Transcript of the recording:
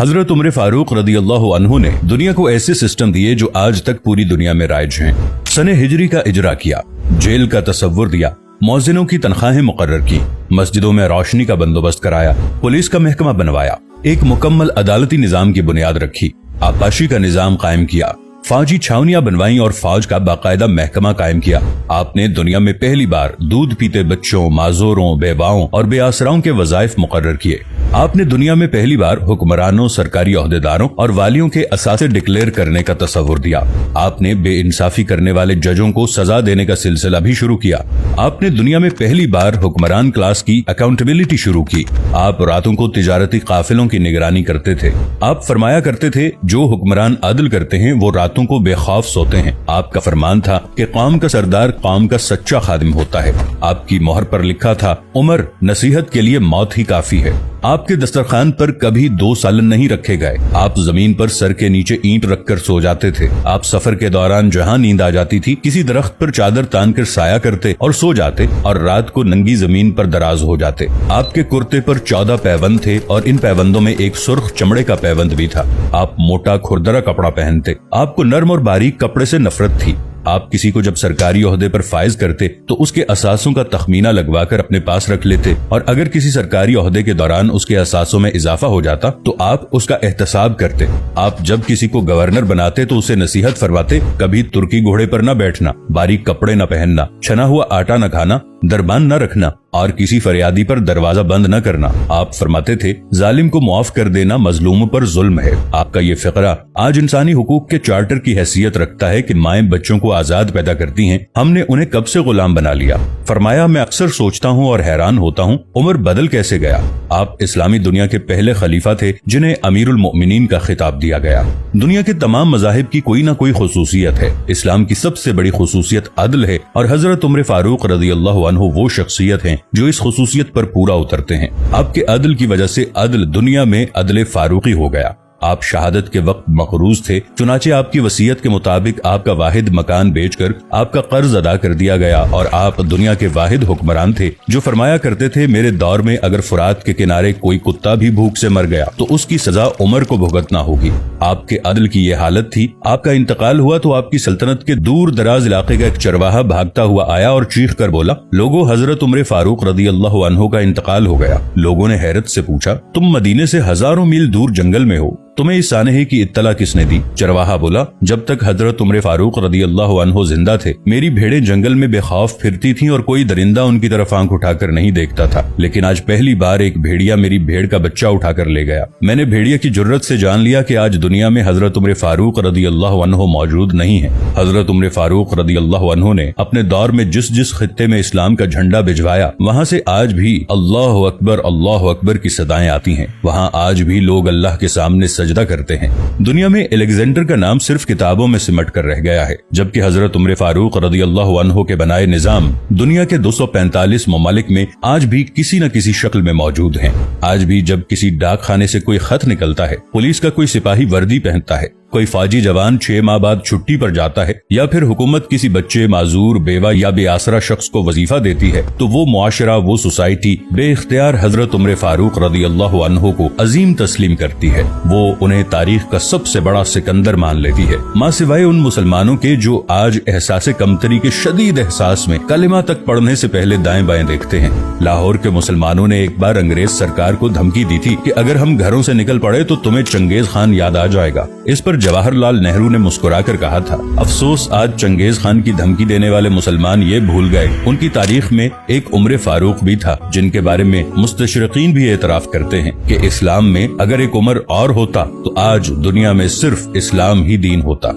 हजरत उमर फारूक रदी अल्लाह अन्हु ने दुनिया को ऐसे सिस्टम दिए जो आज तक पूरी दुनिया में राइज हैं। सने हिजरी का इजरा किया, जेल का तसव्वुर दिया, मौजिनों की तनख्वाहें मुकर्रर की, मस्जिदों में रोशनी का बंदोबस्त कराया, पुलिस का महकमा बनवाया, एक मुकम्मल अदालती निजाम की बुनियाद रखी, आबपाशी का निजाम कायम किया, फौजी छावनियां बनवाई और फौज का बाकायदा महकमा कायम किया। आपने दुनिया में पहली बार दूध पीते बच्चों, माजूरों, बेवाओं और बेआसराओं के वज़ाइफ मुकर्रर किए। आपने दुनिया में पहली बार हुक्मरानों, सरकारी ओहदेदारों और वालियों के असासे डिक्लेयर करने का तसव्वुर दिया। आपने बेइंसाफी करने वाले जजों को सजा देने का सिलसिला भी शुरू किया। आपने दुनिया में पहली बार हुक्मरान क्लास की अकाउंटेबिलिटी शुरू की। आप रातों को तिजारती काफिलों की निगरानी करते थे। आप फरमाया करते थे, जो हुक्मरान अदल करते हैं वो रातों को बेखौफ सोते हैं। आपका फरमान था कि कौम का सरदार कौम का सच्चा खादिम होता है। आपकी मोहर पर लिखा था, उमर नसीहत के लिए मौत ही काफी है। आपके दस्तरखान पर कभी 2 सालन नहीं रखे गए। आप जमीन पर सर के नीचे ईंट रखकर सो जाते थे। आप सफर के दौरान जहां नींद आ जाती थी, किसी दरख्त पर चादर तान कर साया करते और सो जाते और रात को नंगी जमीन पर दराज हो जाते। आपके कुर्ते पर 14 पैबंद थे और इन पैबंदों में एक सुर्ख चमड़े का पैबंद भी था। आप मोटा खुरदरा कपड़ा पहनते। आपको नर्म और बारीक कपड़े से नफरत थी। आप किसी को जब सरकारी ओहदे पर फाइज करते तो उसके असासों का तखमीना लगवाकर अपने पास रख लेते और अगर किसी सरकारी ओहदे के दौरान उसके असासों में इजाफा हो जाता तो आप उसका एहतसाब करते। आप जब किसी को गवर्नर बनाते तो उसे नसीहत फरमाते, कभी तुर्की घोड़े पर न बैठना, बारीक कपड़े न पहनना, छना हुआ आटा न खाना, दरबान न रखना और किसी फरियादी पर दरवाजा बंद न करना। आप फरमाते थे, जालिम को मुआफ कर देना मजलूमों पर जुल्म है। आपका ये फिक्रा आज इंसानी हुकूक के चार्टर की हैसियत रखता है कि माएं बच्चों को आजाद पैदा करती हैं, हमने उन्हें कब से गुलाम बना लिया। फरमाया, मैं अक्सर सोचता हूँ और हैरान होता हूँ, उमर बदल कैसे गया। आप इस्लामी दुनिया के पहले खलीफा थे जिन्हें अमीरुल मोमिनीन का खिताब दिया गया। दुनिया के तमाम मज़ाहिब की कोई न कोई खुसूसियत है। इस्लाम की सबसे बड़ी खुसूसियत अदल है और हजरत उमर फारूक रज़ी अल्लाह अन्हु वो शख्सियत हैं जो इस खुसूसियत पर पूरा उतरते हैं। आपके अदल की वजह से अदल दुनिया में अदल फारूकी हो गया। आप शहादत के वक्त मकरूज थे, चुनाचे आपकी वसीयत के मुताबिक आपका वाहिद मकान बेचकर आपका कर्ज अदा कर दिया गया और आप दुनिया के वाहिद हुक्मरान थे जो फरमाया करते थे, मेरे दौर में अगर फुरात के किनारे कोई कुत्ता भी भूख से मर गया तो उसकी सजा उमर को भुगतना होगी। आपके अदल की ये हालत थी। आपका इंतकाल हुआ तो आपकी सल्तनत के दूर दराज इलाके का एक चरवाहा भागता हुआ आया और चीख कर बोला, लोगो हजरत उमर फारूक रदी अल्लाह अन्हु का इंतकाल हो गया। लोगों ने हैरत से पूछा, तुम मदीने से हजारों मील दूर जंगल में हो, तुम्हें इस सानहे की इत्तला किसने दी। चरवाहा बोला, जब तक हजरत उमर फारूक रदी अल्लाह अन्हु जिंदा थे मेरी भेड़ें जंगल में बेखौफ फिरती थीं और कोई दरिंदा उनकी तरफ आंख उठाकर नहीं देखता था, लेकिन आज पहली बार एक भेड़िया मेरी भेड़ का बच्चा उठाकर ले गया। मैंने भेड़िया की जुर्रत से जान लिया कि आज दुनिया में हजरत उमर फारूक रदी अल्लाह अन्हु मौजूद नहीं है। हजरत उमर फारूक रदी अल्लाह अन्हु ने अपने दौर में जिस जिस खित्ते में इस्लाम का झंडा भिजवाया वहाँ से आज भी अल्लाह अकबर की सदाएं आती हैं। वहाँ आज भी लोग अल्लाह के सामने सजदा करते हैं। दुनिया में अलेक्जेंडर का नाम सिर्फ किताबों में सिमट कर रह गया है, जबकि हजरत उमर फारूक रदी अल्लाह अन्हु के बनाए निजाम दुनिया के 245 ममालिक में आज भी किसी न किसी शक्ल में मौजूद हैं। आज भी जब किसी डाक खाने से कोई खत निकलता है, पुलिस का कोई सिपाही वर्दी पहनता है, कोई फौजी जवान 6 माह बाद छुट्टी पर जाता है या फिर हुकूमत किसी बच्चे, माजूर, बेवा या बेआसरा शख्स को वजीफा देती है तो वो मुआशरा, वो सोसाइटी बेइख्तियार हजरत उमर फारूक रदी अल्लाह अन्हु को अजीम तस्लीम करती है। वो उन्हें तारीख का सबसे बड़ा सिकंदर मान लेती है, माँ सिवाय उन मुसलमानों के जो आज एहसास कमतरी के शदीद एहसास में कलिमा तक पढ़ने से पहले दाएं बाएं देखते हैं। लाहौर के मुसलमानों ने एक बार अंग्रेज सरकार को धमकी दी थी कि अगर हम घरों से निकल पड़े तो तुम्हें चंगेज खान याद आ जाएगा। इस पर जवाहरलाल नेहरू ने मुस्कुराकर कहा था, अफसोस आज चंगेज खान की धमकी देने वाले मुसलमान ये भूल गए उनकी तारीख में एक उमर फारूक भी था जिनके बारे में मुस्तशरिकीन भी एतराफ करते हैं कि इस्लाम में अगर एक उमर और होता तो आज दुनिया में सिर्फ इस्लाम ही दीन होता।